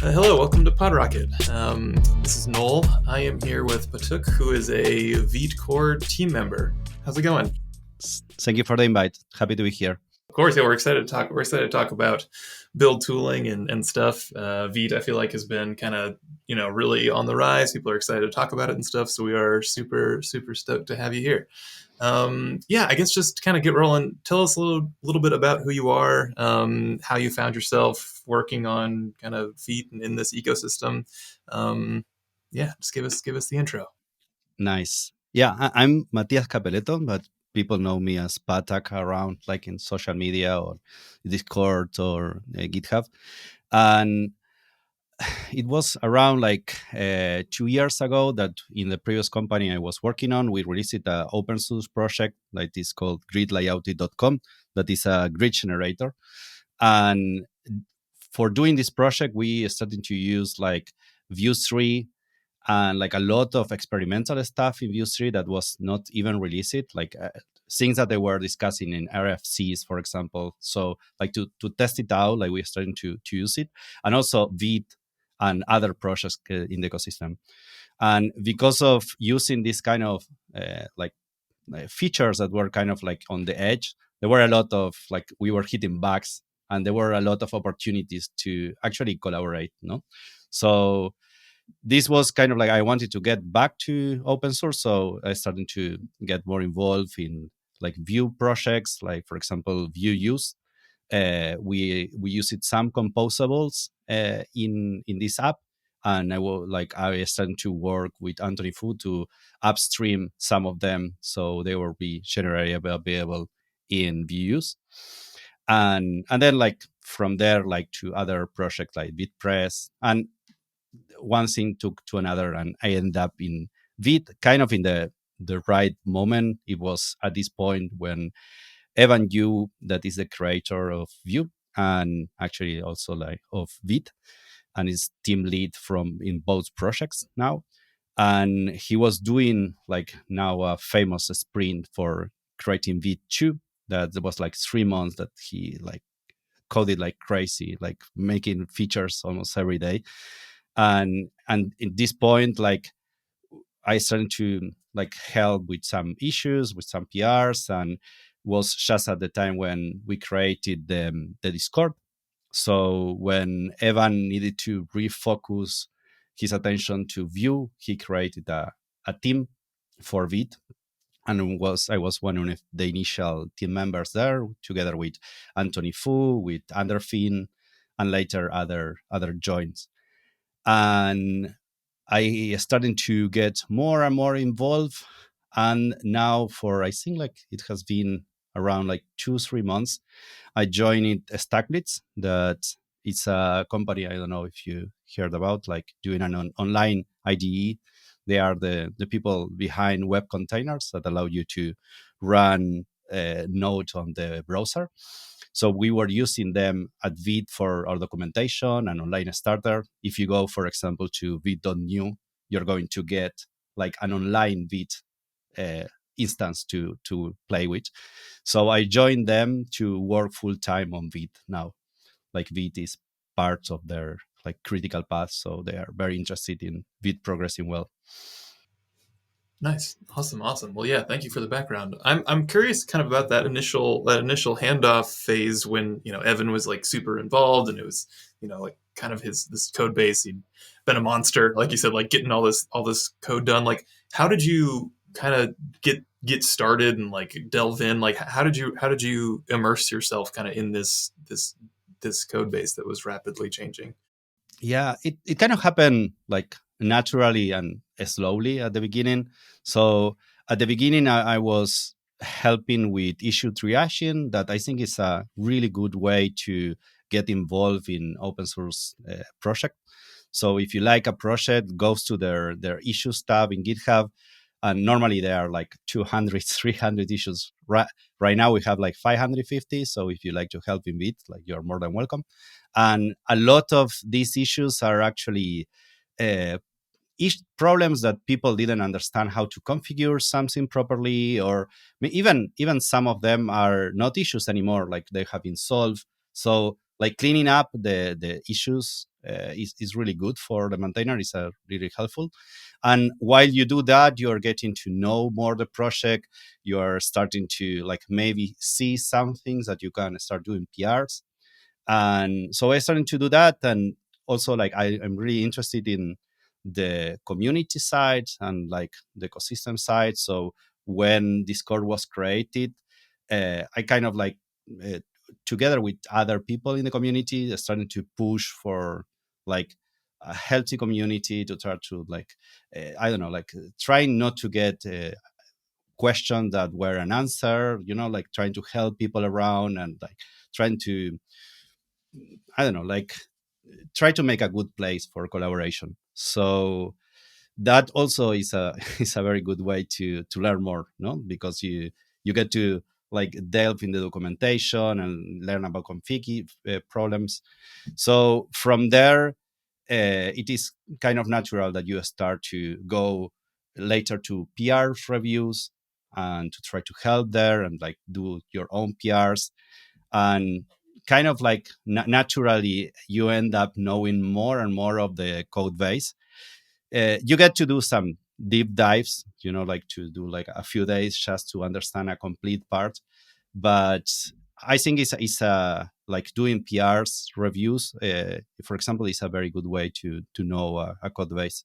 Hello, welcome to PodRocket. This is Noel. I am here with Patak, who is a Vite core team member. How's it going? Thank you for the invite. Happy to be here. Of course, yeah, we're excited to talk. We're excited to talk about build tooling and stuff. Vite, I feel like, has been kind of really on the rise. People are excited to talk about it and stuff. So we are super stoked to have you here. Yeah, I guess just kind of get rolling. Tell us a little bit about who you are, how you found yourself working on kind of Vite and in this ecosystem. Um, yeah, just give us the intro. Nice. Yeah, I'm Matias Capeletto, but people know me as Patak around, like in social media or Discord or GitHub. And it was around like 2 years ago that in the previous company I was working on, we released an open source project like this called gridlayouted.com that is a grid generator. And for doing this project, we started to use like Vue 3 and like a lot of experimental stuff in Vue 3 that was not even released, like things that they were discussing in RFCs, for example. So like to test it out, like we're starting to use it, and also Vite and other projects in the ecosystem. And because of using this kind of features that were kind of like on the edge, there were a lot of like we were hitting bugs, and there were a lot of opportunities to actually collaborate. No, so this was kind of like I wanted to get back to open source, so I started to get more involved in like Vue projects, like for example Vue use. We use it some composables in this app, and I started to work with Anthony Fu to upstream some of them, so they will be generally available in Vue use. And then like from there like to other projects like VitePress, and one thing took to another, and I ended up in Vite kind of in the right moment. It was at this point when Evan Yu, that is the creator of Vue and actually also like of Vite, and is team lead from in both projects now. And he was doing like now a famous sprint for creating Vite 2. That was like 3 months that he like coded like crazy, like making features almost every day. And at this point, like I started to like help with some issues, with some PRs, and was just at the time when we created the Discord. So when Evan needed to refocus his attention to Vue, he created a team for Vite, and I was one of the initial team members there, together with Anthony Fu, with Anderfin, and later other joins. And I started to get more and more involved. And now for I think like it has been around like 2-3 months, I joined Stackblitz. That it's a company I don't know if you heard about, like doing an online IDE. They are the people behind web containers that allow you to run Node on the browser. So we were using them at Vite for our documentation and online starter. If you go, for example, to Vite.new, you're going to get like an online Vite instance to play with. So I joined them to work full time on Vite now. Like Vite is part of their like critical path, so they are very interested in Vite progressing well. Nice, awesome. Well, yeah, thank you for the background. I'm curious kind of about that initial handoff phase when Evan was like super involved and it was like kind of his this code base. He'd been a monster, like you said, like getting all this code done. Like, how did you kind of get started and like delve in? Like, how did you immerse yourself kind of in this code base that was rapidly changing? Yeah, it kind of happened like naturally and slowly at the beginning. So at the beginning, I was helping with issue triaging. That I think is a really good way to get involved in open source project. So if you like a project, goes to their issues tab in GitHub, and normally there are like 200, 300 issues. Right now we have like 550. So if you like to help in Vite, like you're more than welcome. And a lot of these issues are actually uh, problems that people didn't understand how to configure something properly, or even some of them are not issues anymore, like they have been solved. So like cleaning up the issues is really good for the maintainer. It's really helpful. And while you do that, you're getting to know more the project. You're starting to like maybe see some things that you can start doing PRs. And so I started to do that. And also like I'm really interested in the community side and like the ecosystem side. So when Discord was created, I kind of like uh, together with other people in the community starting to push for like a healthy community to try to like I don't know, like trying not to get questions that were unanswered, like trying to help people around and like trying to, I don't know, like try to make a good place for collaboration. So that also is a is a very good way to learn more, no? Because you get to like delve in the documentation and learn about config problems. So from there, it is kind of natural that you start to go later to PR reviews and to try to help there and like do your own PRs. And kind of like naturally you end up knowing more and more of the code base. You get to do some deep dives, like to do like a few days just to understand a complete part. But I think it's like doing PRs reviews, for example, is a very good way to know a code base.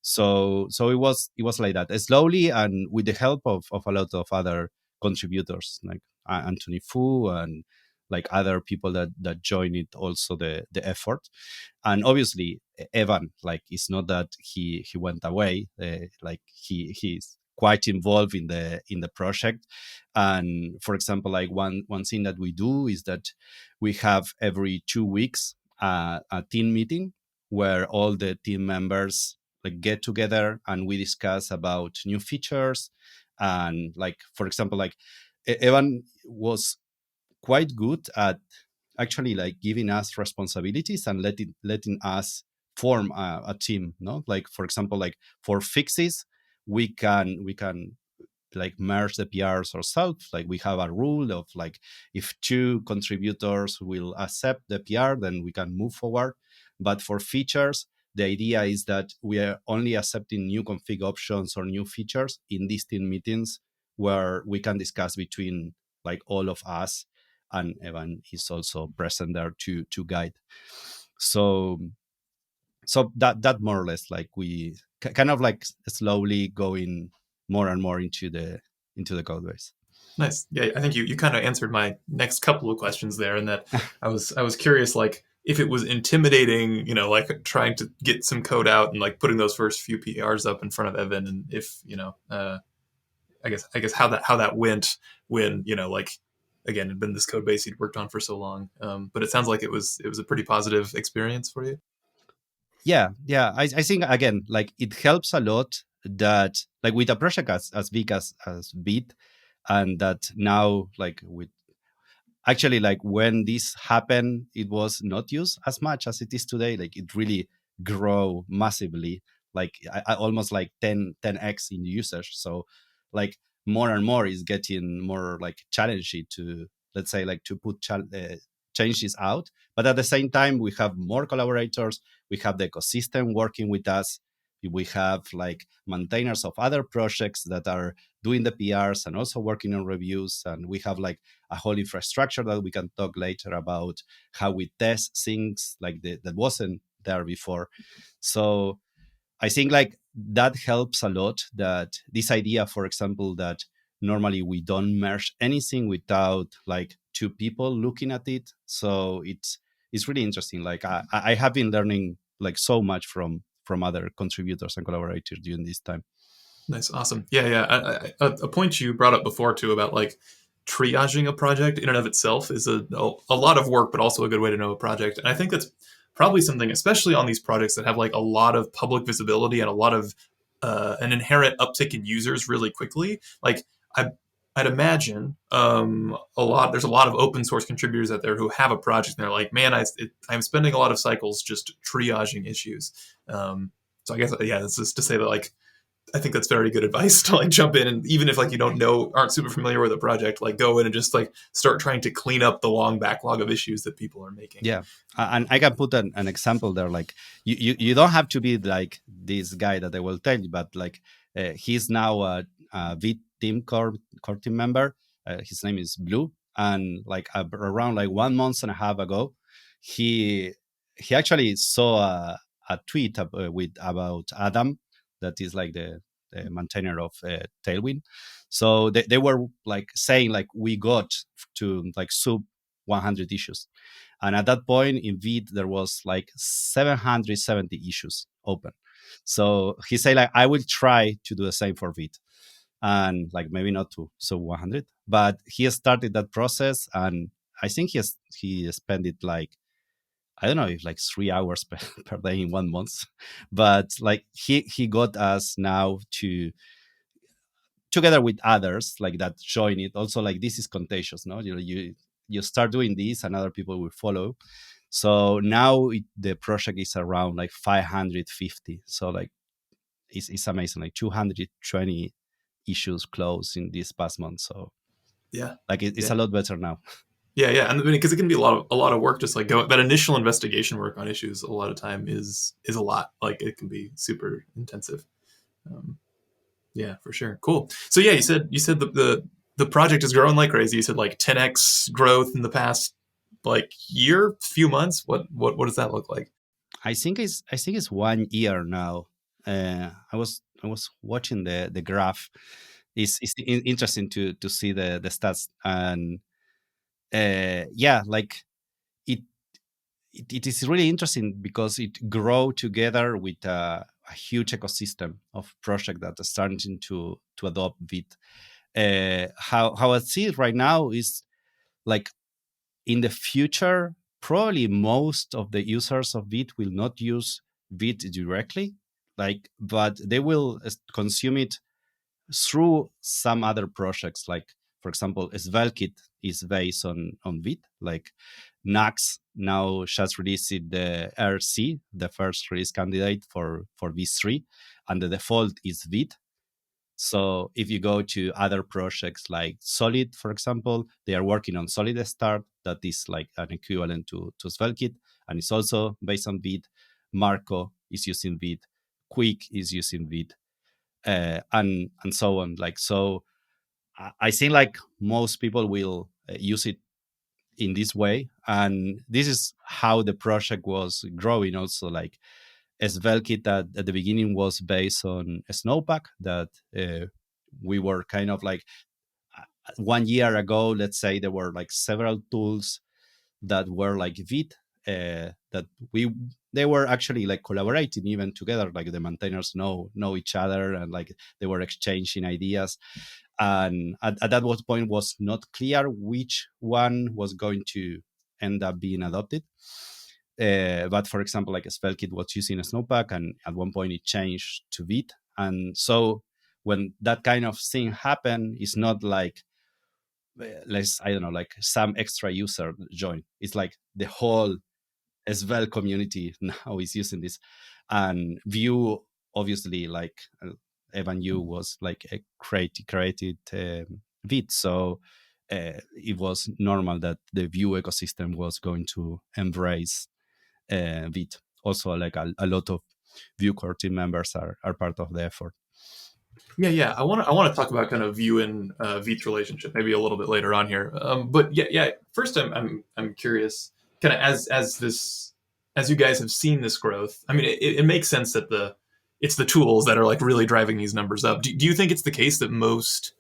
So it was like that slowly and with the help of a lot of other contributors like Anthony Fu and like other people that joined it also the effort. And obviously Evan, like it's not that he went away, like he's quite involved in the project. And for example, like one thing that we do is that we have every 2 weeks a team meeting where all the team members like get together and we discuss about new features. And like for example, like Evan was quite good at actually like giving us responsibilities and letting us form a team, no? Like for example, like for fixes, we can like merge the PRs ourselves. Like we have a rule of like if two contributors will accept the PR, then we can move forward. But for features, the idea is that we are only accepting new config options or new features in these team meetings where we can discuss between like all of us, and Evan is also present there to guide. So that more or less like we kind of like slowly going more and more into the code base. Nice. Yeah, I think you kind of answered my next couple of questions there, and that I was curious, like if it was intimidating, like trying to get some code out and like putting those first few PRs up in front of Evan, and if I guess how that went when like again it'd been this code base he'd worked on for so long. But it sounds like it was a pretty positive experience for you. Yeah, I think again like it helps a lot that like with a project as big as Vite, and that now like with actually like when this happened it was not used as much as it is today. Like it really grow massively, like I almost like 10x in usage. So like more and more is getting more like challenging to, let's say, like to put changes out. But at the same time we have more collaborators, we have the ecosystem working with us, we have like maintainers of other projects that are doing the PRs and also working on reviews, and we have like a whole infrastructure that we can talk later about how we test things like that wasn't there before. So I think like that helps a lot, that this idea, for example, that normally we don't merge anything without like two people looking at it. So it's really interesting. Like I have been learning like so much from other contributors and collaborators during this time. Nice, awesome. Yeah, yeah. A point you brought up before too about like triaging a project in and of itself is a lot of work, but also a good way to know a project. And I think that's probably something, especially on these projects that have like a lot of public visibility and a lot of an inherent uptick in users really quickly. Like I'd imagine there's a lot of open source contributors out there who have a project and they're like, man, I'm spending a lot of cycles just triaging issues. So I guess yeah, that's just to say that like I think that's very good advice to like jump in, and even if like you don't know, aren't super familiar with a project, like go in and just like start trying to clean up the long backlog of issues that people are making. Yeah, and I can put an example there. Like you don't have to be like this guy that I will tell you, but like he's now a Vite team core team member. His name is Blue, and like around like 1 month and a half ago, he he actually saw a tweet with about Adam, that is like the maintainer of Tailwind. So they were like saying like we got to like sub 100 issues, and at that point in Vite, there was like 770 issues open. So he said, like, I will try to do the same for Vite. And like maybe not to so 100, but he started that process, and I think he spent it like, I don't know if like 3 hours per day in 1 month, but like he got us now to, together with others like that join it. Also, like this is contagious, no? You start doing this, and other people will follow. So now the project is around like 550. So like it's amazing, like 220 issues closed in this past month. So Yeah, like it's yeah, a lot better now. yeah. And I mean, because it can be a lot of work. Just like go that initial investigation work on issues, a lot of time is a lot. Like it can be super intensive. Um, yeah, for sure. Cool. So yeah, you said the project is growing like crazy. You said like 10x growth in the past like year, few months. What does that look like? I think it's 1 year now. I was watching the graph. It's interesting to see the stats, and yeah, like it, it is really interesting because it grow together with a huge ecosystem of project that are starting to adopt Vite. How I see it right now is like in the future, probably most of the users of Vite will not use Vite directly, like, but they will consume it through some other projects. Like, for example, Svelkit is based on Vite. Like, Nax now just released the RC, the first release candidate for V3, and the default is Vite. So if you go to other projects like Solid, for example, they are working on Solid Start, that is like an equivalent to Svelkit, and it's also based on Vite. Marco is using Vite. Quick is using Vite, and so on. Like, so, I think like most people will use it in this way, and this is how the project was growing. Also, like Svelkit at the beginning was based on Snowpack, that we were kind of like 1 year ago. Let's say there were like several tools that were like Vite, that we they were actually like collaborating even together. Like the maintainers know each other, and like they were exchanging ideas. And at that point was not clear which one was going to end up being adopted. But for example, like Spellkit was using a Snowpack, and at one point it changed to Vite. And so when that kind of thing happened, it's not like let's, I don't know, like some extra user join. It's like the whole Svelte community now is using this. And Vue, obviously, like Evan Yu was like a created Vite, so it was normal that the Vue ecosystem was going to embrace Vite. Also, like a lot of Vue core team members are part of the effort. Yeah. I want to talk about kind of Vue and Vite relationship maybe a little bit later on here. But yeah. First, I'm curious, kind of as you guys have seen this growth. I mean, it makes sense that it's the tools that are like really driving these numbers up. Do you think it's the case that most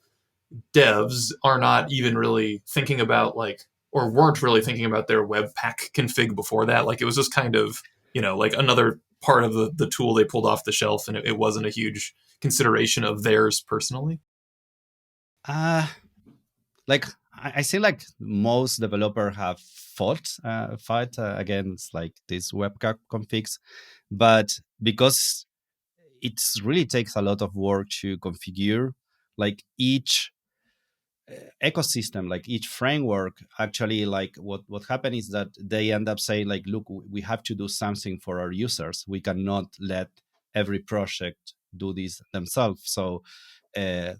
devs are not even really thinking about like, or weren't really thinking about their Webpack config before that? Like it was just kind of, like another part of the tool they pulled off the shelf, and it wasn't a huge consideration of theirs personally. Uh, like I see, like most developer have fight against like these webpack configs, but because it really takes a lot of work to configure, like each ecosystem, like each framework, actually, like what happened is that they end up saying like, look, we have to do something for our users. We cannot let every project do this themselves. So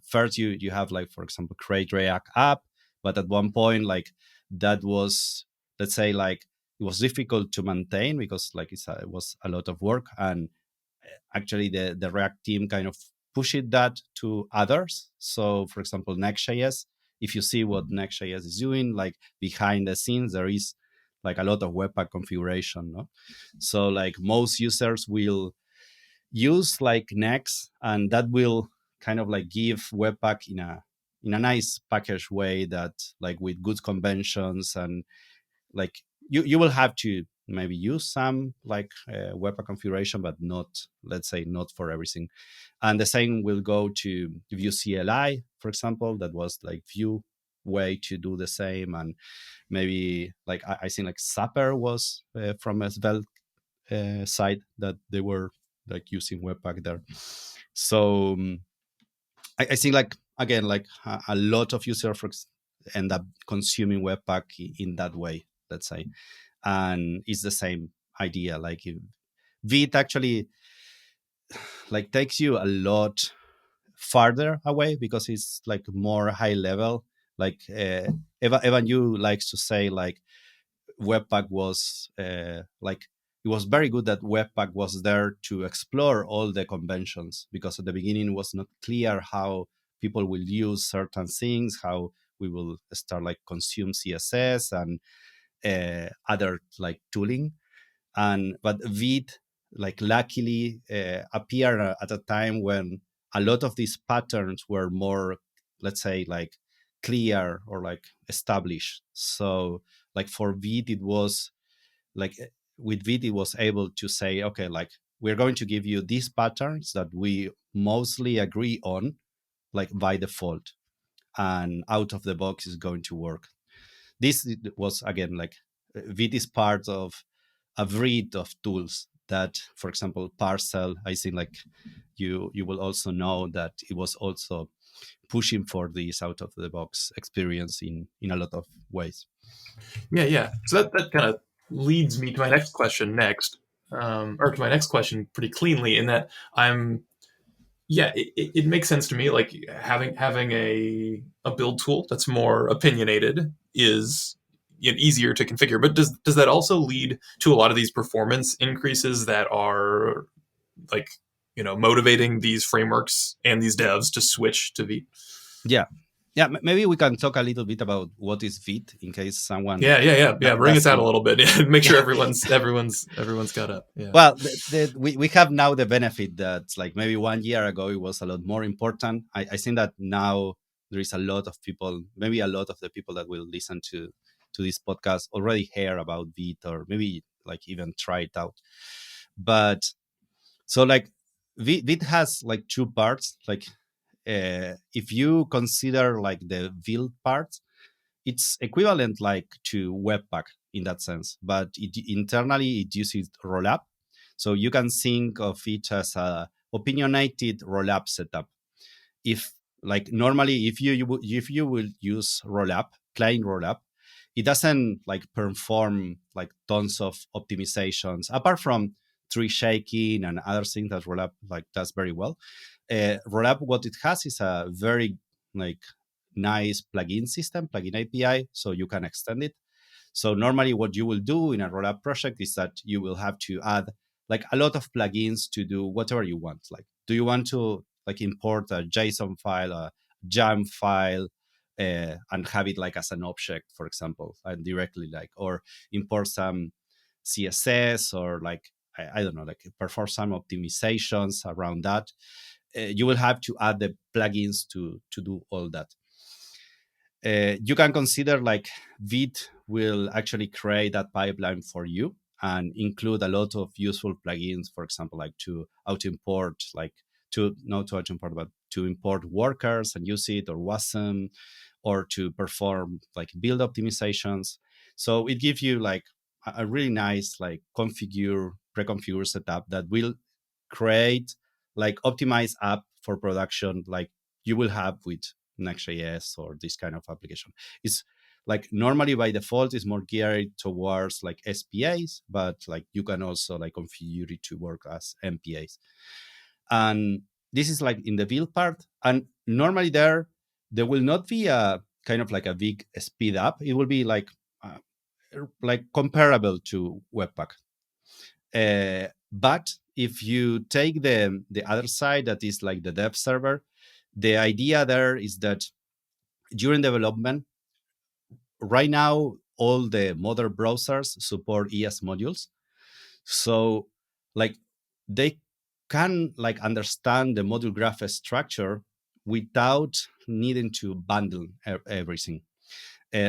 first you have, like, for example, create React app, but at one point, like, that was, let's say, like, it was difficult to maintain because, like, it was a lot of work. And actually the React team kind of pushed that to others. So for example, Next.js, if you see what Next.js is doing, like behind the scenes, there is like a lot of Webpack configuration, no? So like most users will use like Next, and that will kind of like give Webpack in a nice package way, that like with good conventions. And like you will have to maybe use some like Webpack configuration, but not, let's say, not for everything. And the same will go to Vue CLI, for example. That was like Vue way to do the same. And maybe like I think like Zapper was from a Svelte side, that they were like using Webpack there. So I think like again, like a lot of users end up consuming Webpack in that way, let's say. And it's the same idea. Like Vite actually like takes you a lot farther away because it's like more high level. Like Evan you likes to say, like, Webpack was like, it was very good that Webpack was there to explore all the conventions, because at the beginning it was not clear how people will use certain things, how we will start like consume CSS and other like tooling. And but Vite, like, luckily appeared at a time when a lot of these patterns were more, let's say, like clear or like established. So like for Vite it was like, with Vite it was able to say, okay, like, we're going to give you these patterns that we mostly agree on, like by default, and out of the box is going to work. This was again like Vite is part of a breed of tools that, for example, Parcel, I think like you will also know that it was also pushing for this out of the box experience in a lot of ways. Yeah, yeah. So that kind of leads me to my next question next, or to my next question pretty cleanly, in that I'm yeah, it makes sense to me. Like having a build tool that's more opinionated is easier to configure. But does that also lead to a lot of these performance increases that are like motivating these frameworks and these devs to switch to Vite? Yeah. Yeah, maybe we can talk a little bit about what is Vite in case someone Yeah. Bring us out a doesn't. little bit. Yeah, make sure Yeah. everyone's caught up. Yeah. Well, we have now the benefit that, like, maybe 1 year ago it was a lot more important. I think that now there is a lot of people, maybe a lot of the people that will listen to this podcast already hear about Vite, or maybe like even try it out. But so like Vite has like two parts. Like if you consider like the build part, it's equivalent like to Webpack in that sense, but internally it uses Rollup. So you can think of it as a opinionated Rollup setup. If like normally, if you will use Rollup, plain Rollup, it doesn't like perform like tons of optimizations apart from tree shaking and other things that Rollup like does very well. Rollup, what it has is a very like nice plugin system, plugin API, so you can extend it. So normally what you will do in a Rollup project is that you will have to add like a lot of plugins to do whatever you want. Like, do you want to like import a JSON file, a YAML file, and have it like as an object, for example, and directly like, or import some CSS, or like, I don't know, like perform some optimizations around that. You will have to add the plugins to do all that. You can consider like Vite will actually create that pipeline for you and include a lot of useful plugins, for example, like to auto import, like to not to auto import, but to import workers and use it, or WASM, or to perform like build optimizations. So it gives you like a really nice like pre-configure setup that will create like optimized app for production, like you will have with Next.js or this kind of application. It's like normally by default is more geared towards like SPAs, but like you can also like configure it to work as MPAs. And this is like in the build part, and normally there will not be a kind of like a big speed up. It will be uh, like comparable to Webpack. But if you take the other side, that is like the dev server, the idea there is that during development, right now all the modern browsers support ES modules, so like they can like understand the module graph structure without needing to bundle everything.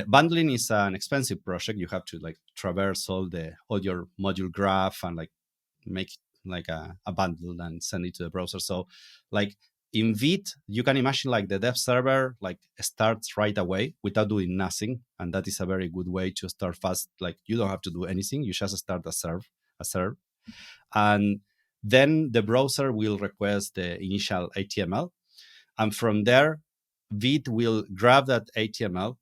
Bundling is an expensive project. You have to like traverse all your module graph and like make like a bundle and send it to the browser. So like in Vite, you can imagine like the dev server like starts right away without doing nothing. And that is a very good way to start fast. Like you don't have to do anything. You just start a serve. And then the browser will request the initial HTML. And from there, Vite will grab that HTML,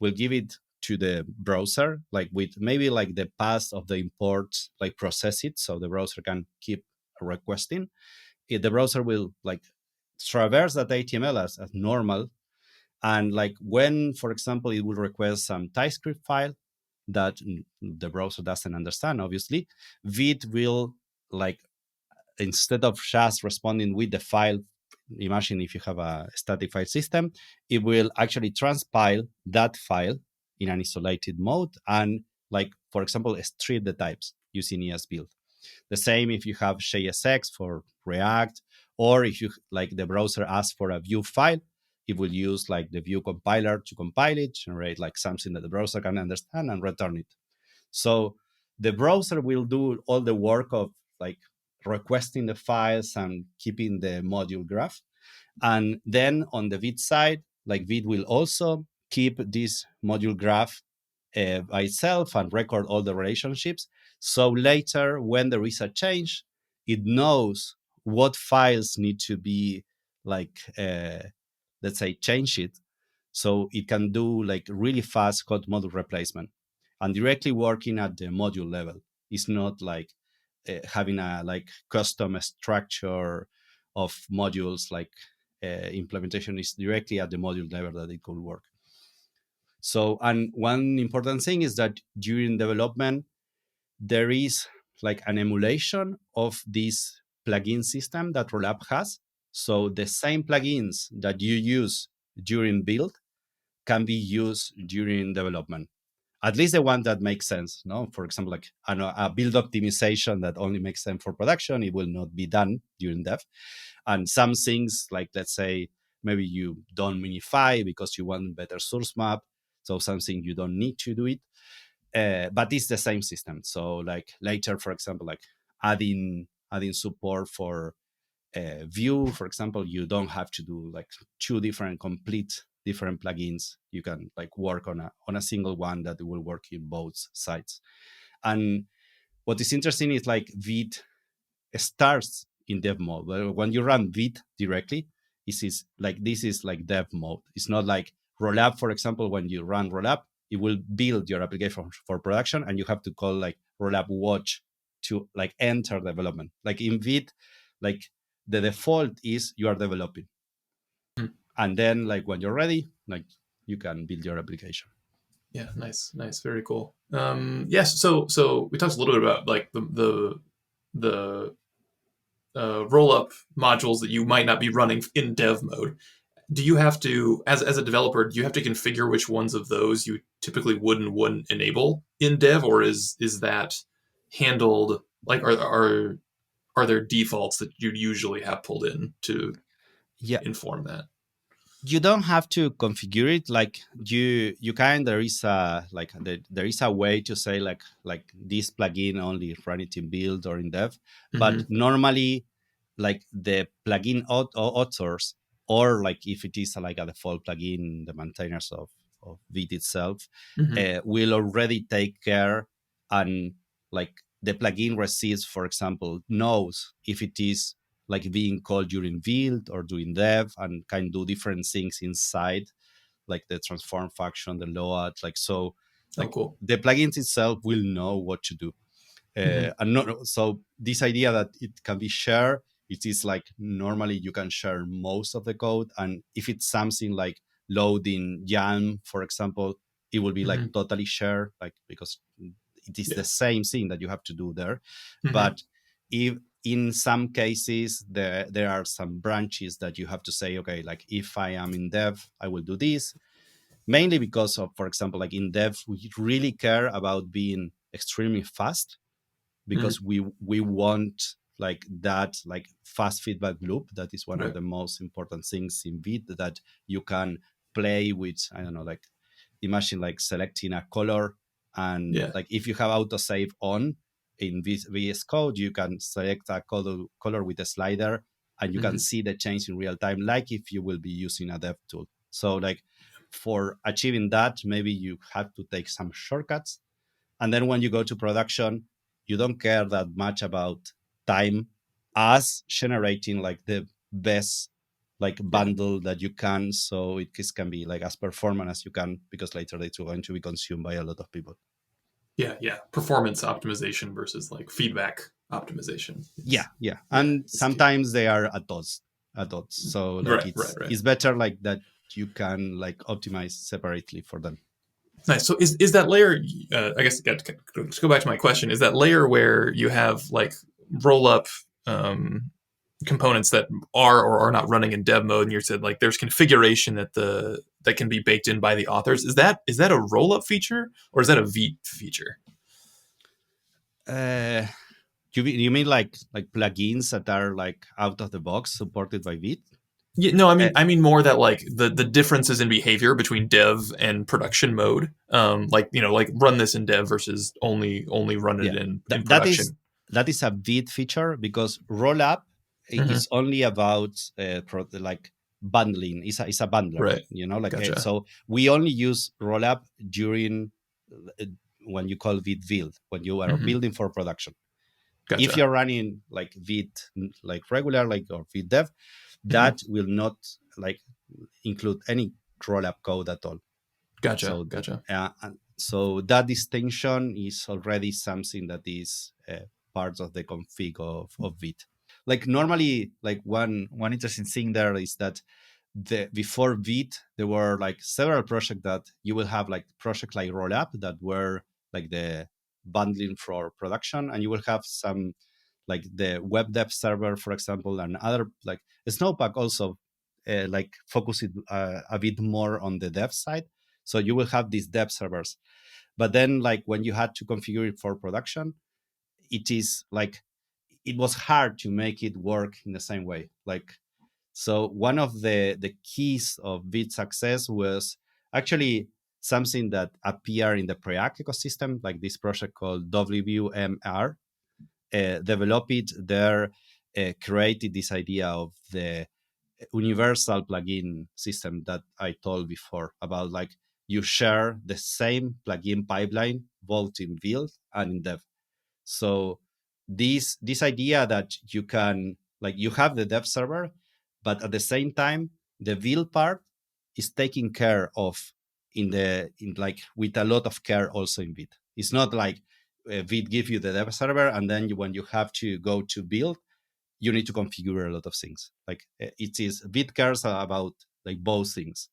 will give it to the browser, like with maybe like the path of the import, like process it so the browser can keep requesting. The browser will like traverse that HTML as normal. And like when, for example, it will request some TypeScript file that the browser doesn't understand, obviously, Vite will like instead of just responding with the file, imagine if you have a static file system, it will actually transpile that file in an isolated mode and, like, for example, strip the types using ES build. The same if you have JSX for React, or if you like the browser asks for a Vue file, it will use like the Vue compiler to compile it, generate like something that the browser can understand and return it. So the browser will do all the work of like requesting the files and keeping the module graph. And then on the Vite side, like Vite will also keep this module graph by itself and record all the relationships. So later, when there is a change, it knows what files need to be like, let's say, change it. So it can do like really fast code module replacement and directly working at the module level. It's not like having a like custom structure of modules, like implementation is directly at the module level that it could work. So, and one important thing is that during development, there is like an emulation of this plugin system that Rollup has. So the same plugins that you use during build can be used during development. At least the one that makes sense. No, for example, like I know a build optimization that only makes sense for production, it will not be done during dev. And some things, like let's say maybe you don't minify because you want better source map, so something you don't need to do it. But it's the same system. So like later, for example, like adding support for Vue, for example, you don't have to do like two different complete different plugins. You can like work on a single one that will work in both sides. And what is interesting is like Vite starts in dev mode. When you run Vite directly, this is like dev mode. It's not like Rollup, for example. When you run Rollup, it will build your application for production, and you have to call like Rollup watch to like enter development. Like in Vite, like the default is you are developing, Hmm. and then like when you're ready, like you can build your application. Yeah, nice, very cool. Yes, so we talked a little bit about like the roll up modules that you might not be running in dev mode. Do you have to, as a developer, do you have to configure which ones of those you typically wouldn't enable in dev, or is that handled like are there defaults that you'd usually have pulled in to Yeah, inform that? you don't have to configure it. Like you can, there is a like there is a way to say like this plugin only run it in build or in dev, but Mm-hmm. normally like the plugin authors, or like if it is like a default plugin, the maintainers of Vite itself Mm-hmm. will already take care, and like the plugin receives, for example, knows if it is like being called during build or doing dev, and can do different things inside, like the transform function, the load, like so, Oh, like cool. the plugins itself will know what to do. Mm-hmm. And not so this idea that it can be shared it is like normally you can share most of the code, and if it's something like loading YAML, for example, it will be like Hmm. totally shared, like because it is the Yeah. same thing that you have to do there. Hmm. But if in some cases there are some branches that you have to say, okay, like if I am in dev, I will do this, mainly because of, for example, like in dev, we really care about being extremely fast, Hmm. because we want like that like fast feedback loop. That is one of Right. the most important things in Vite, that you can play with, I don't know, like imagine like selecting a color, and Yeah. like if you have autosave on in VS Code, you can select a color with a slider, and you can Hmm. see the change in real time, like if you will be using a dev tool. So like for achieving that, maybe you have to take some shortcuts, and then when you go to production, you don't care that much about time as generating like the best like Yeah. bundle that you can, so can be like as performant as you can, because later it's going to be consumed by a lot of people. Yeah. Yeah. Performance optimization versus like feedback optimization Yeah, is, yeah, yeah, and is key. sometimes they are at odds, so like Right. Right. Right. it's better like that you can like optimize separately for them. Nice. So is that layer? I guess let's go back to my question. Is that layer where you have like roll up components that are or are not running in dev mode, and you said like there's configuration that can be baked in by the authors. Is that a roll up feature or is that a Vite feature? uh you mean like plugins that are like out of the box supported by Vite? Yeah, no, I Uh, mean more that like the differences in behavior between dev and production mode. Like like run this in dev versus only run it yeah, in that is production. a Vite feature, because rollup Hmm. is only about like bundling. It's a bundler, Right. like Gotcha. so we only use rollup during uh, when you call Vite build, when you are Hmm. building for production. If Gotcha. you're running like Vite like regular, like, or Vite dev, Hmm. that will not like include any rollup code at all. Gotcha. So Gotcha. so that distinction is already something that is part of the config of Vite. Like normally, like one interesting thing there is that before Vite, there were like several projects that you will have, like project like Rollup, that were like the bundling for production, and you will have some like the web dev server, for example, and other like Snowpack also like focus it a bit more on the dev side. So you will have these dev servers, but then like when you had to configure it for production, it is like it was hard to make it work in the same way. Like so one of the keys of Vite success was actually something that appeared in the Preact ecosystem, like this project called WMR, developed it there, created this idea of the universal plugin system that I told before about, like you share the same plugin pipeline both in build and in dev. So this idea that you can like you have the dev server, but at the same time the build part is taken care of in like with a lot of care also in Vite. It's not like Vite give you the dev server, and then when you have to go to build, you need to configure a lot of things. Like it is Vite cares about like both things.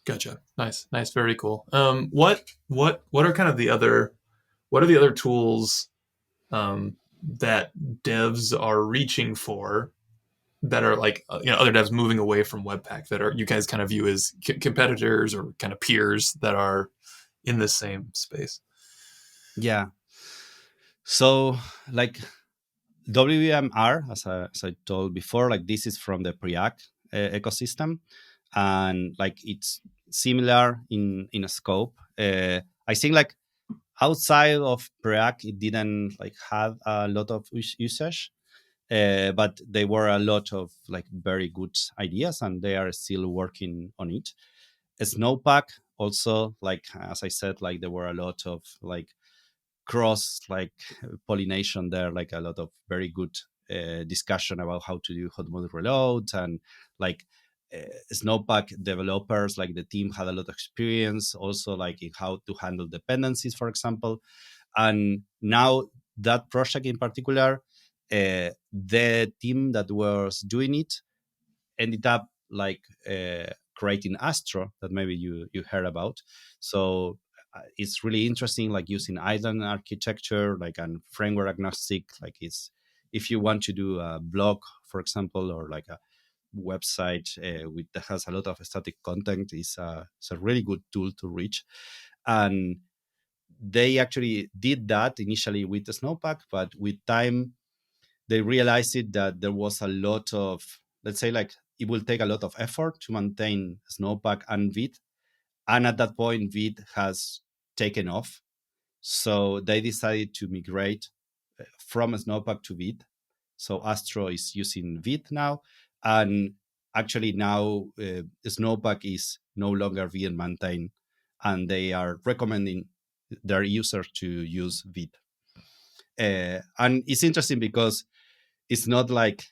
Gotcha. Nice. Nice. Very cool. What are kind of the other what are the other tools that devs are reaching for that are like other devs moving away from Webpack that are you guys kind of view as competitors or kind of peers that are in the same space? Yeah. So like WMR, as I told before, like this is from the Preact ecosystem, and like it's similar in a scope. I think like outside of Preact, it didn't like have a lot of usage, but there were a lot of like very good ideas, and they are still working on it. Snowpack also, like as I said, like there were a lot of like cross like pollination there, like a lot of very good discussion about how to do hot mode reload, and like uh, Snowpack developers, like the team had a lot of experience also like in how to handle dependencies, for example. And now that project in particular the team that was doing it ended up creating Astro, that maybe you heard about. So it's really interesting, like using island architecture, like and framework agnostic. Like it's if you want to do a blog, for example, or like a website with that has a lot of static content, it's a really good tool to reach. And they actually did that initially with the Snowpack, but with time they realized it that there was a lot of, let's say, like it will take a lot of effort to maintain Snowpack and Vite. And at that point, Vite has taken off. So they decided to migrate from Snowpack to Vite. So Astro is using Vite now. And actually now Snowpack is no longer being maintained. And they are recommending their users to use Vite. And it's interesting because it's not like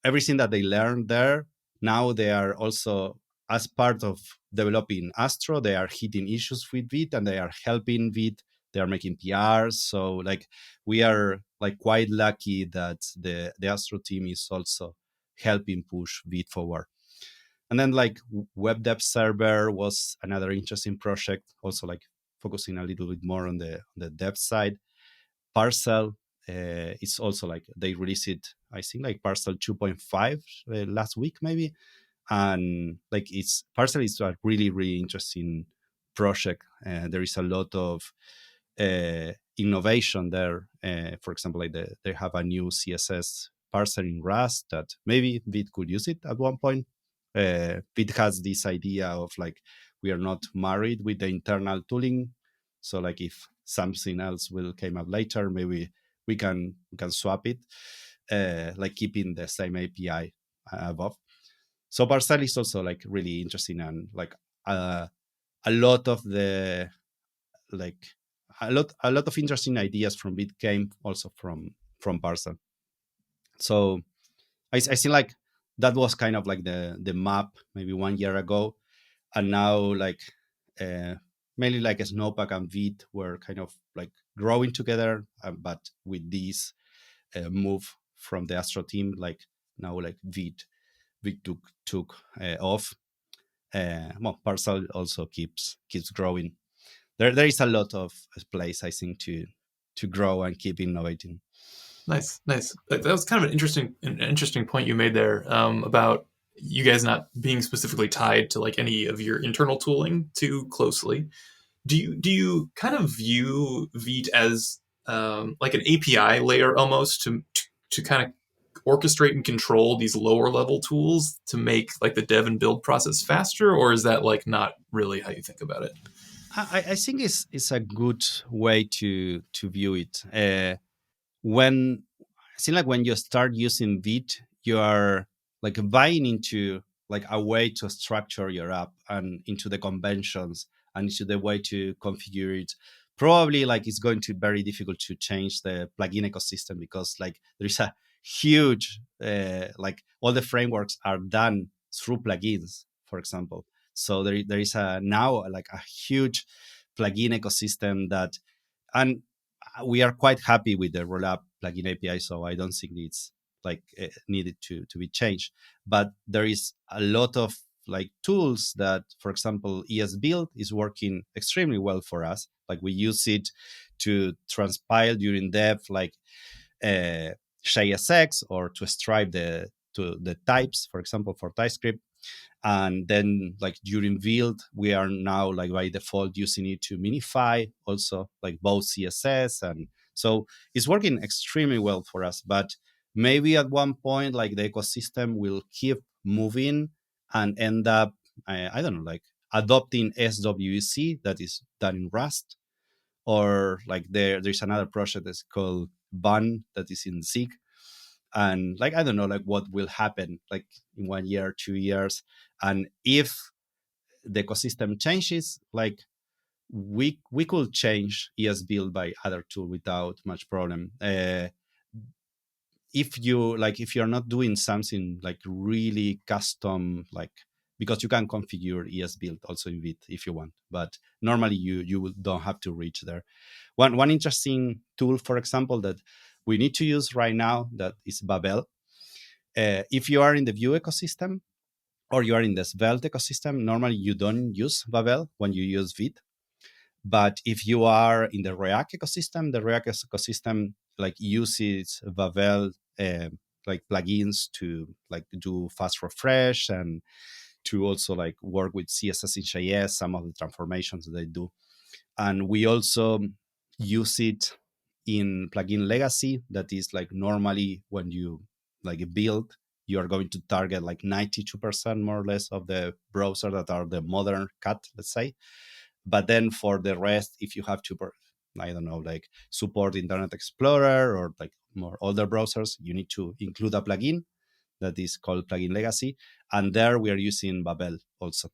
everything that they learned there. Now they are also, as part of developing Astro, they are hitting issues with Vite and they are helping Vite. They are making PRs. So like we are like quite lucky that the Astro team is also helping push Vite forward. And then like web dev server was another interesting project, also like focusing a little bit more on the dev side. Parcel it's also like they released it, I think like Parcel 2.5 last week maybe. And like it's Parcel is a really interesting project. There is a lot of innovation there. For example, like they have a new CSS parser in Rust that maybe Vite could use it at one point. Vite has this idea of like we are not married with the internal tooling, so like if something else will came up later, maybe we can swap it, like keeping the same API above. So Parcel is also like really interesting, and like a lot of the like a lot of interesting ideas from Vite came also from Parcel. So I see like that was kind of like the map maybe 1 year ago, and now like uh, mainly like Snowpack and Vite were kind of like growing together, but with this move from the Astro team, like now like Vite took off. Well, Parcel also keeps growing. There is a lot of place, I think, to grow and keep innovating. Nice, nice. That was kind of an interesting point you made there, about you guys not being specifically tied to like any of your internal tooling too closely. Do you kind of view Vite as like an API layer almost to kind of orchestrate and control these lower level tools to make like the dev and build process faster, or is that like not really how you think about it? I think it's a good way to view it. When I think like when you start using Vite, you are like buying into like a way to structure your app and into the conventions and into the way to configure it. Probably like it's going to be very difficult to change the plugin ecosystem because like there is a huge like all the frameworks are done through plugins, for example. So there is a now like a huge plugin ecosystem that, and we are quite happy with the Rollup plugin API, so I don't think it's like needed to be changed. But there is a lot of like tools that, for example, ESBuild is working extremely well for us. Like we use it to transpile during dev, like JSX, or to stripe the types, for example, for TypeScript. And then like during build we are now like by default using it to minify also like both CSS, and so it's working extremely well for us. But maybe at one point like the ecosystem will keep moving and end up I don't know, like adopting SWC that is done in Rust, or like there's another project that's called Bun that is in Zig. And like I don't know like what will happen like in 1 year 2 years, and if the ecosystem changes, like we could change ESBuild by other tool without much problem. If you're not doing something like really custom, like because you can configure ESBuild also in Vite if you want, but normally you don't have to reach there. One interesting tool, for example, that we need to use right now that is Babel. If you are in the Vue ecosystem or you are in the Svelte ecosystem, normally you don't use Babel when you use Vite. But if you are in the React ecosystem, the React ecosystem like uses Babel like plugins to like do fast refresh and to also like work with CSS in JS, some of the transformations they do. And we also use it in plugin legacy. That is like normally when you like build, you are going to target like 92% more or less of the browser that are the modern cut, let's say. But then for the rest, if you have to, I don't know, like support Internet Explorer or like more older browsers, you need to include a plugin that is called plugin legacy. And there we are using Babel also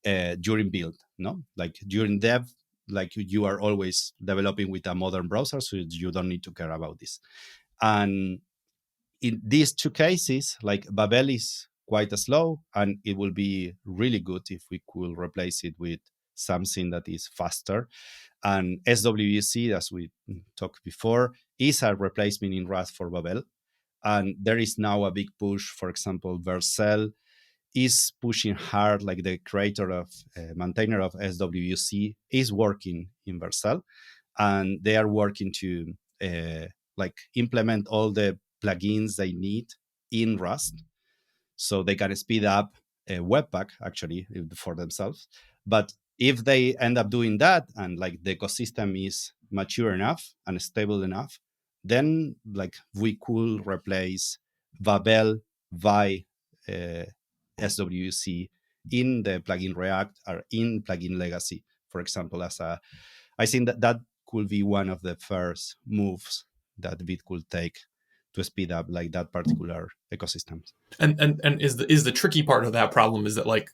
during build, no? Like during dev, like you are always developing with a modern browser, so you don't need to care about this. And in these two cases, like Babel is quite slow, and it will be really good if we could replace it with something that is faster. And SWC, as we talked before, is a replacement in Rust for Babel. And there is now a big push. For example, Vercel is pushing hard, like the creator of maintainer of SWC is working in Vercel, and they are working to like implement all the plugins they need in Rust, so they can speed up Webpack actually for themselves. But if they end up doing that and like the ecosystem is mature enough and stable enough, then like we could replace Babel by SWC in the plugin React or in plugin Legacy, for example. I think that could be one of the first moves that Vite could take to speed up like that particular ecosystem. And is the tricky part of that problem is that like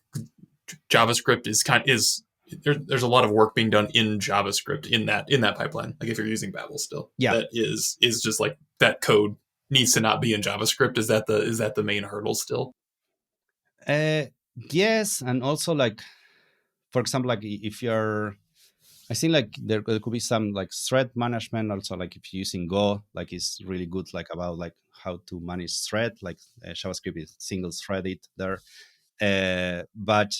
JavaScript is there's a lot of work being done in JavaScript in that pipeline. Like if you're using Babel still, Yeah. that is just like that code needs to not be in JavaScript. Is that the main hurdle still? Yes, and also like, for example, like if you're, I think like there could be some like thread management also, like if you're using Go, like it's really good like about like how to manage thread, like JavaScript is single threaded there. But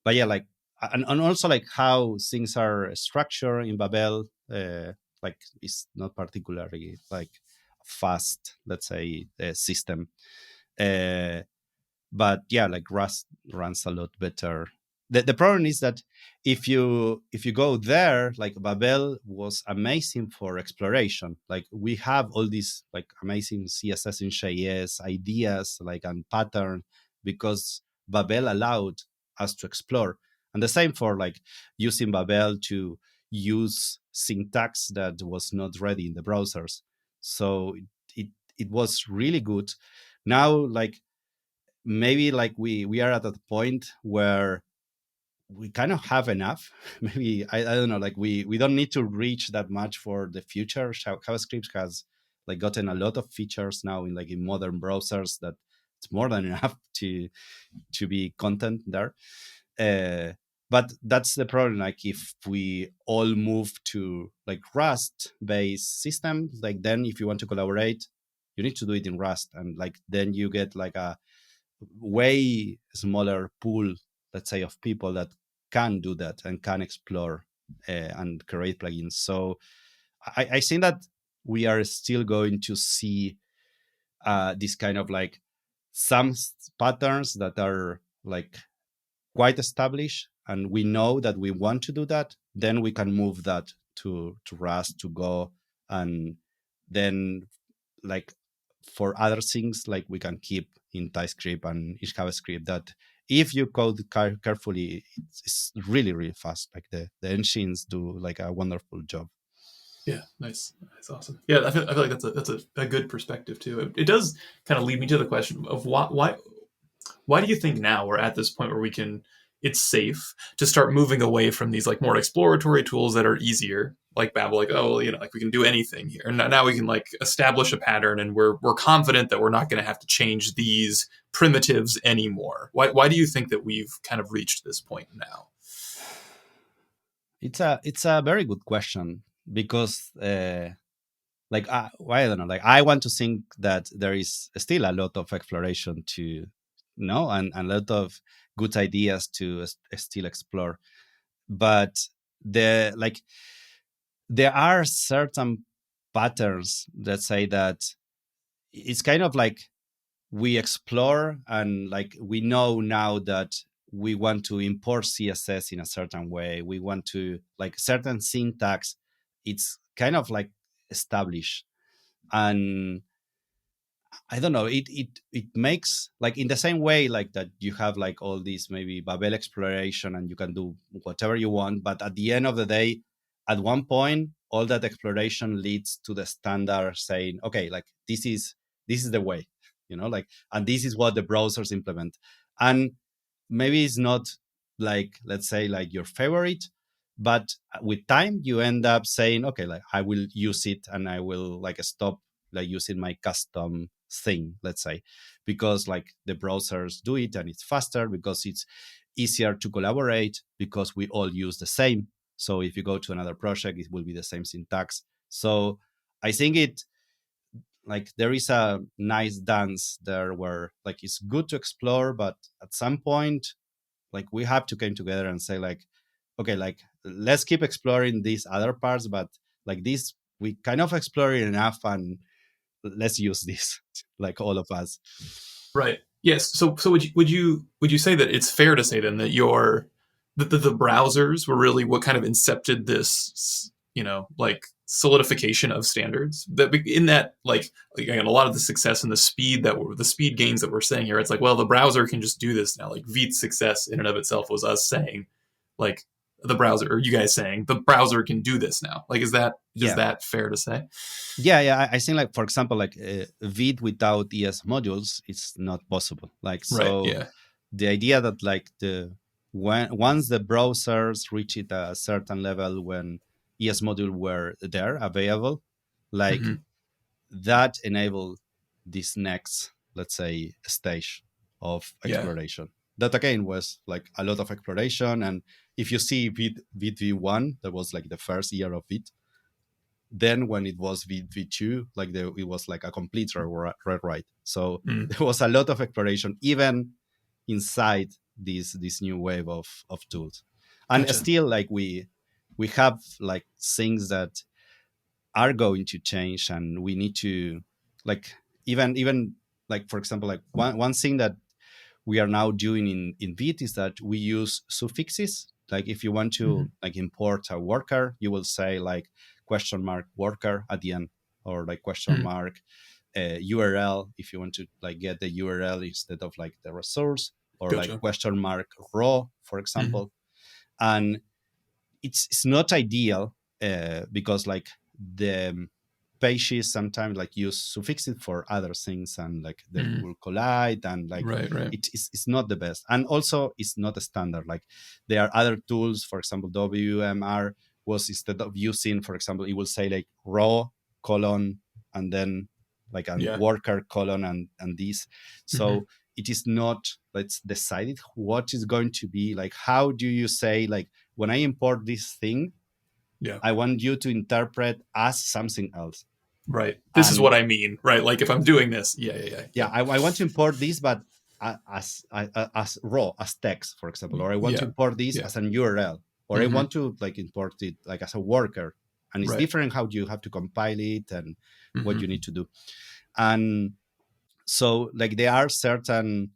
yeah, like and also like how things are structured in Babel, like it's not particularly like fast, let's say, system. Uh, but yeah, like Rust runs a lot better. The problem is that if you go there, like Babel was amazing for exploration. Like we have all these like amazing CSS and JS ideas, like and pattern, because Babel allowed us to explore. And the same for like using Babel to use syntax that was not ready in the browsers. So it was really good. Now like maybe like we are at a point where we kind of have enough. Maybe I don't know, like we don't need to reach that much for the future. JavaScript has like gotten a lot of features now in like in modern browsers that it's more than enough to be content there. But that's the problem. Like if we all move to like Rust based system, like then if you want to collaborate, you need to do it in Rust, and like then you get like a way smaller pool, let's say, of people that can do that and can explore and create plugins. So I think that we are still going to see this kind of like some patterns that are like quite established, and we know that we want to do that. Then we can move that to Rust, to Go, and then like for other things, like we can keep in TypeScript and JavaScript. That if you code carefully, it's really really fast. Like the engines do like a wonderful job. Yeah, nice. That's awesome. Yeah, I feel like that's a good perspective too. It does kind of lead me to the question of why do you think now we're at this point where we can it's safe to start moving away from these like more exploratory tools that are easier, like Babel, like oh like we can do anything here, and now we can like establish a pattern, and we're confident that we're not going to have to change these primitives anymore. Why do you think that we've kind of reached this point now? It's a very good question because like well, I don't know, like I want to think that there is still a lot of exploration to know, and a lot of good ideas to still explore. But the like there are certain patterns that say that it's kind of like we explore, and like we know now that we want to import css in a certain way, we want to like certain syntax, it's kind of like established. And I don't know, it makes like in the same way like that you have like all these maybe Babel exploration and you can do whatever you want, but at the end of the day, at one point, all that exploration leads to the standard saying, okay, like this is the way, like, and this is what the browsers implement. And maybe it's not like, let's say, like your favorite, but with time you end up saying, okay, like I will use it and I will like stop like using my custom thing, let's say, because like the browsers do it and it's faster, because it's easier to collaborate, because we all use the same. So if you go to another project, it will be the same syntax. So I think it like there is a nice dance there where like it's good to explore, but at some point like we have to come together and say like, okay, like let's keep exploring these other parts, but like this we kind of explored enough, and let's use this like all of us. Right. Yes. So would you say that it's fair to say then that the browsers were really what kind of incepted this, like solidification of standards? That in that, like, again, a lot of the success and the speed gains that we're saying here, it's like, well, the browser can just do this now. Like Vite's success in and of itself was us saying, like, the browser, or you guys saying the browser can do this now. Like, is Yeah, that fair to say? yeah. I think like, for example, like vid without es modules, it's not possible. Like, Right. so Yeah. the idea that like once the browsers reach it a certain level, when es module were there available, like Hmm. that enabled this next, let's say, stage of Yeah. exploration. That again was like a lot of exploration. And if you see Vite v1, that was like the first year of Vite. Then when it was Vite v2, like it was like a complete rewrite. So Mm. there was a lot of exploration even inside this new wave of tools. And Gotcha. still like we have like things that are going to change, and we need to like even like, for example, like one thing that we are now doing in Vite is that we use suffixes. Like if you want Hmm. to like import a worker, you will say like question mark worker at the end, or like question Mm. mark URL if you want to like get the URL instead of like the resource, or like Gotcha. question mark raw, for Hmm. example. And it's not ideal because like the pages sometimes like use suffixes for other things, and like they Hmm. will collide, and like Right. Right. it's not the best. And also it's not a standard. Like there are other tools, for example wmr was, instead of using, for example, it will say like raw colon and then like a Yeah. worker colon and this. Hmm. So it is not, let's decide it what is going to be like, how do you say like, when I import this thing, Yeah. I want you to interpret as something else. Right. This is And what I mean. Right. Like if I'm doing this. Yeah. Yeah. Yeah. yeah, I want to import this, but as raw, as text, for example, or I want to Yeah. import this Yeah. as an URL, or I Hmm. want to like import it like as a worker. And it's Right. different how you have to compile it and what Hmm. you need to do. And so like there are certain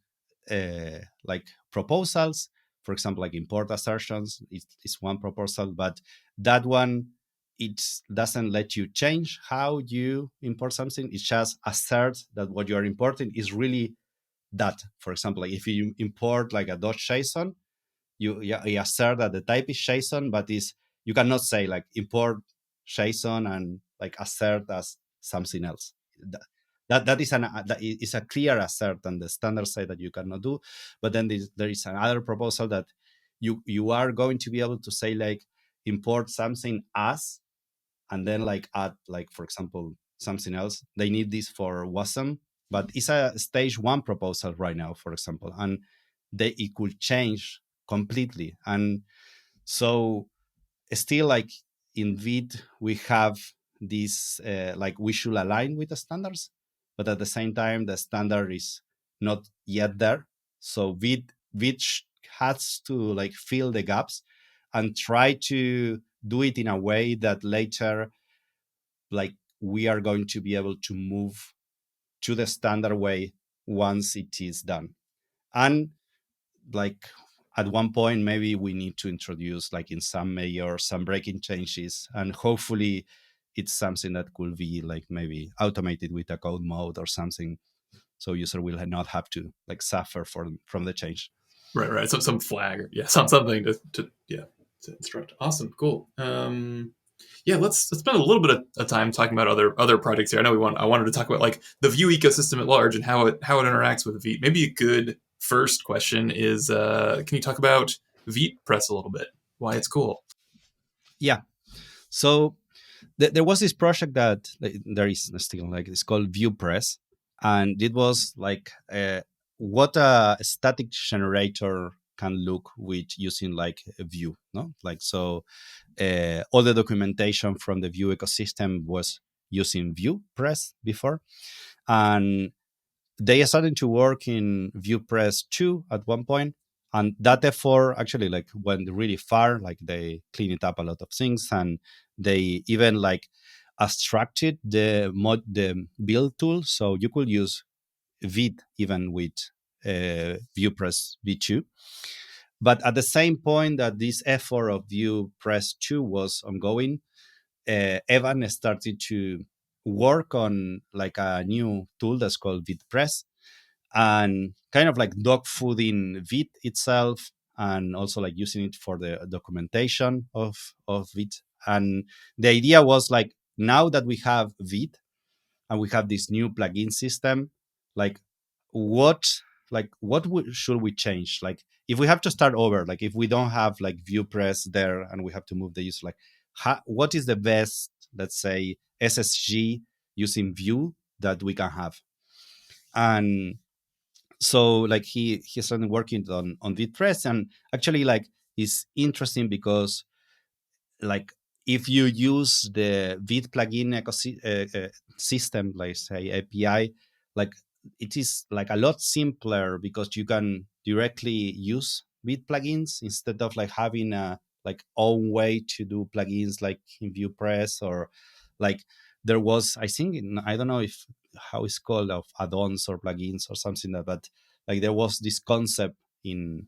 like proposals, for example, like import assertions is one proposal, but that one, it doesn't let you change how you import something. It just asserts that what you are importing is really that. For example, like if you import like a .json, you assert that the type is JSON, but is you cannot say like import JSON and like assert as something else. That is that is a clear assert, and the standards say that you cannot do. But then there is another proposal that you are going to be able to say like import something as, and then like add like, for example, something else. They need this for WASM, but it's a stage one proposal right now, for example, and it could change completely. And so still like in Vite we have this like we should align with the standards, but at the same time the standard is not yet there. So Vite has to like fill the gaps and try to do it in a way that later like we are going to be able to move to the standard way once it is done. And like at one point maybe we need to introduce like in some major some breaking changes, and hopefully it's something that could be like maybe automated with a code mode or something, so user will not have to like suffer from the change. Right, right. Some flag, or yeah, something to yeah, to instruct. Awesome, cool. Yeah, let's spend a little bit of time talking about other projects here. I wanted to talk about like the Vue ecosystem at large and how it interacts with Vite. Maybe a good first question is, can you talk about VitePress a little bit? Why it's cool? Yeah, so there was this project that there is still like it's called ViewPress, and it was like what a static generator can look with using like a Vue, no? Like so, all the documentation from the Vue ecosystem was using ViewPress before, and they started to work in ViewPress 2 at one point, and that effort actually like went really far. Like they cleaned up a lot of things, and they even like abstracted the build tool, so you could use Vite even with ViewPress v2. But at the same point that this effort of ViewPress 2 was ongoing, Evan started to work on like a new tool that's called VitePress, and kind of like dog fooding Vite itself, and also like using it for the documentation of Vite. And the idea was like now that we have Vite and we have this new plugin system, like what should we change? Like if we have to start over, like if we don't have like ViewPress there and we have to move the user, like what is the best, let's say, SSG using Vue that we can have? And so like he started working on VitePress, and actually like it's interesting because like if you use the Vite plugin system, like say API, like it is like a lot simpler because you can directly use Vite plugins instead of like having a like own way to do plugins like in ViewPress, or like there was I think I don't know if how it's called of add-ons or plugins or something like that, but like there was this concept in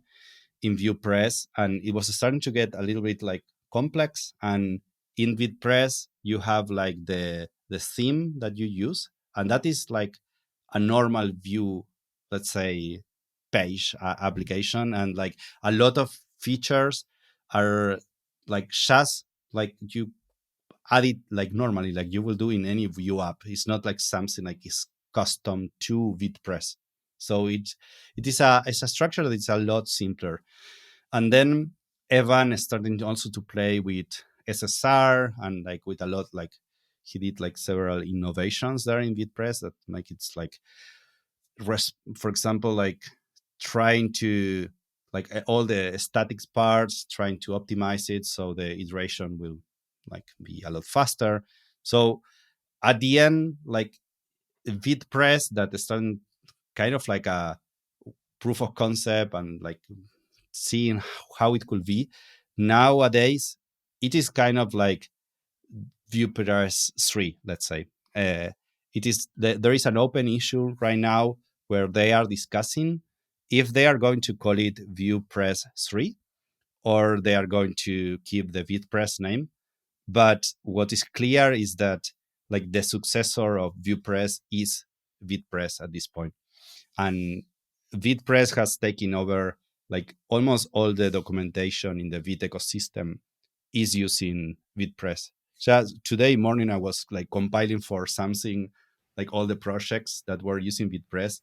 ViewPress, and it was starting to get a little bit like complex. And in VitePress, you have like the theme that you use, and that is like a normal Vue, let's say, page application, and like a lot of features are like just like you add it like normally, like you will do in any Vue app. It's not like something like is custom to VitePress. So it is a structure that is a lot simpler. And then Evan started also to play with SSR and like with a lot like he did like several innovations there in VitePress that make it's like for example like trying to like all the statics parts, trying to optimize it so the iteration will like be a lot faster. So at the end, like VitePress that started kind of like a proof of concept and like seeing how it could be. Nowadays, it is kind of like ViewPress 3, let's say. It is there is an open issue right now where they are discussing if they are going to call it ViewPress 3 or they are going to keep the VitePress name. But what is clear is that like the successor of ViewPress is VitePress at this point, and VitePress has taken over like almost all the documentation in the Vite ecosystem is using VitePress. Just today morning, I was like compiling for something like all the projects that were using VitePress,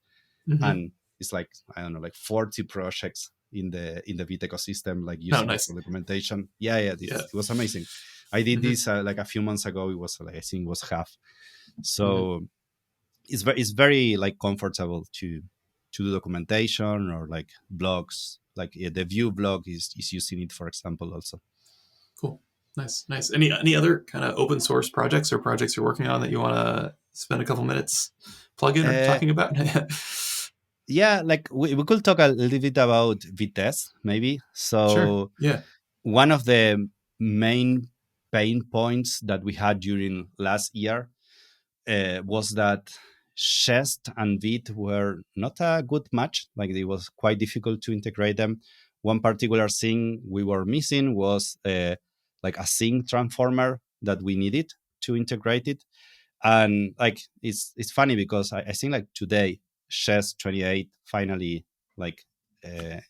Mm-hmm. and it's like I don't know, like 40 projects in the Vite ecosystem, like Oh, using it nice. for documentation. Yeah, Yeah. it was amazing. I did Mm-hmm. this like a few months ago. It was like I think it was half. Mm-hmm. So it's very like comfortable to do documentation or like blogs. Like the Vue blog is using it, for example, also. Cool. Nice, nice. Any other kind of open source projects or projects you're working on that you want to spend a couple minutes plugging or Uh, talking about? yeah, like we could talk a little bit about Vitest, maybe. Sure. So Yeah. one of the main pain points that we had during last year was that Chest and Vite were not a good match. Like it was quite difficult to integrate them. One particular thing we were missing was like a sync transformer that we needed to integrate it. And like it's funny because I think like today Chest 28 finally like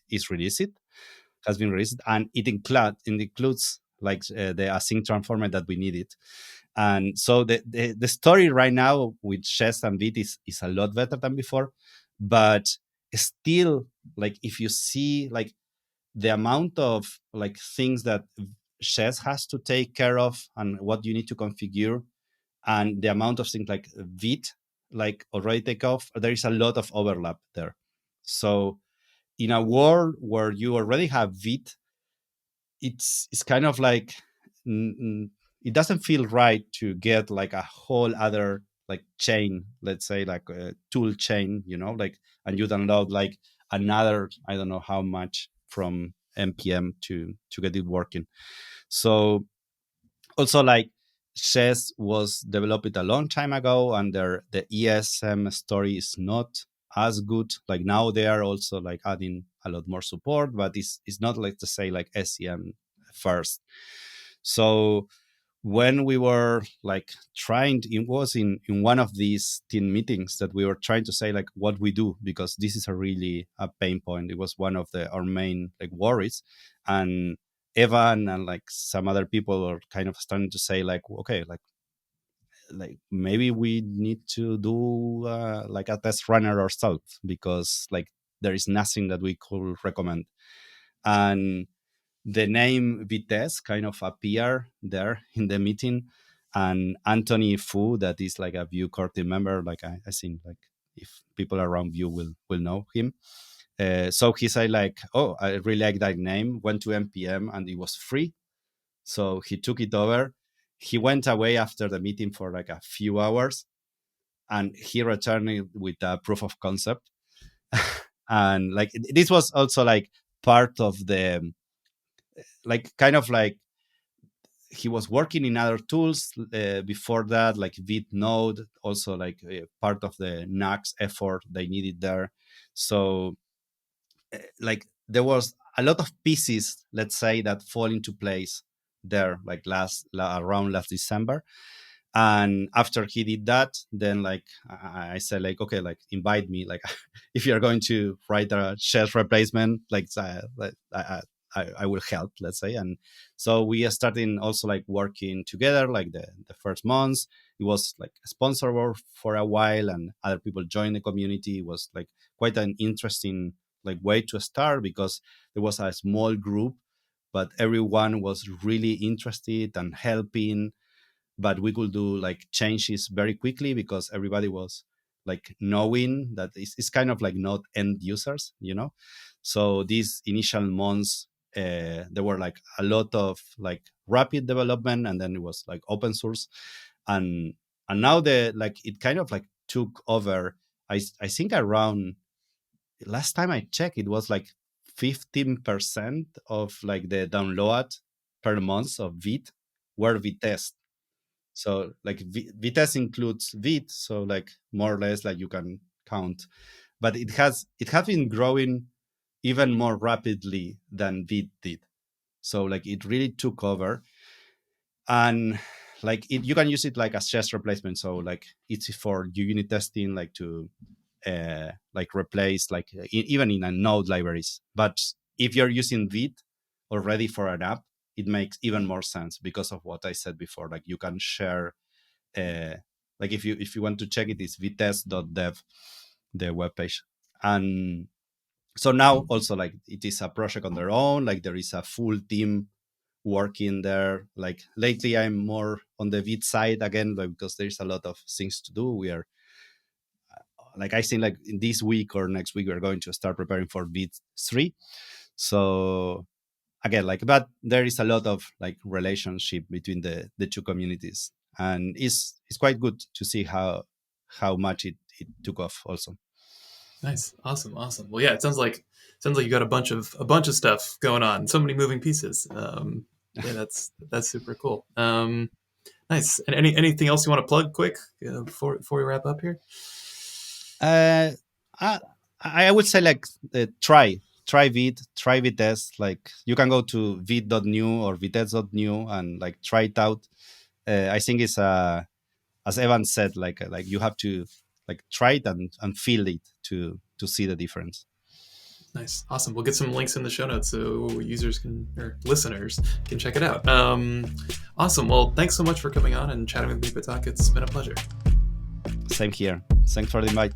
is released, has been released, and it includes like the async transformer that we needed. And so the story right now with Chess and Vite is a lot better than before, but still, like if you see like the amount of like things that Chess has to take care of and what you need to configure, and the amount of things like Vite like already take off, there is a lot of overlap there. So in a world where you already have Vite, it's kind of like it doesn't feel right to get like a whole other like chain, let's say like a tool chain, like, and you download like another, I don't know how much from npm to get it working. So also like chess was developed a long time ago, and the ESM story is not as good. Like now they are also like adding a lot more support, but it's not like to say like SEM first. So when we were like trying to, it was in one of these team meetings that we were trying to say like what we do, because this is a really a pain point. It was one of our main like worries. And Evan and like some other people are kind of starting to say like, okay, like maybe we need to do like a test runner ourselves, because like there is nothing that we could recommend. And the name Vitest kind of appear there in the meeting, and Anthony Fu, that is like a Vue core team member, like I think like if people around Vue will know him. So he said like, oh, I really like that name, went to npm and it was free, so he took it over. He went away after the meeting for like a few hours, and he returned with a proof of concept. And like this was also like part of the like kind of like he was working in other tools before that, like Vite Node, also like part of the Nux effort they needed there. So like there was a lot of pieces, let's say, that fall into place there, like around last December. And after he did that, then like I said like, okay, like invite me, like if you're going to write a chess replacement, like I will help, let's say. And so we started also like working together, like the first months. It was like a sponsor for a while, and other people joined the community. It was like quite an interesting like way to start, because there was a small group, but everyone was really interested and helping. But we could do like changes very quickly because everybody was like knowing that it's kind of like not end users, so these initial months there were like a lot of like rapid development, and then it was like open source. And now the like it kind of like took over. I think around last time I checked, it was like 15% of like the download per month of Vite were Vitest. So like Vitest includes Vite, so like more or less like you can count, but it has been growing even more rapidly than Vite did. So like it really took over, and like you can use it like as chest replacement. So like it's for unit testing, like to like replace like even in a node libraries. But if you're using Vite already for an app, it makes even more sense because of what I said before. Like you can share uh, like if you want to check it, it's vitest.dev, the webpage. And so now also like it is a project on their own, like there is a full team working there. Like lately I'm more on the Vite side again, like, because there's a lot of things to do. We are like I think like in this week or next week we're going to start preparing for Vite 3. So again, like, but there is a lot of like relationship between the two communities, and it's quite good to see how much it took off also. Nice, awesome, awesome. Well, yeah, it sounds like you got a bunch of stuff going on, so many moving pieces. Yeah, that's super cool. Nice. And anything else you want to plug quick before we wrap up here? Uh, I I would say like try Vite, try Vitest. Like you can go to vite.new or vitest.new and like try it out. I think it's as Evan said, like you have to like try it and feel it to see the difference. Nice, awesome. We'll get some links in the show notes so users can or listeners can check it out. Awesome. Well, thanks so much for coming on and chatting with me, Patak. It's been a pleasure. Same here. Thanks for the invite.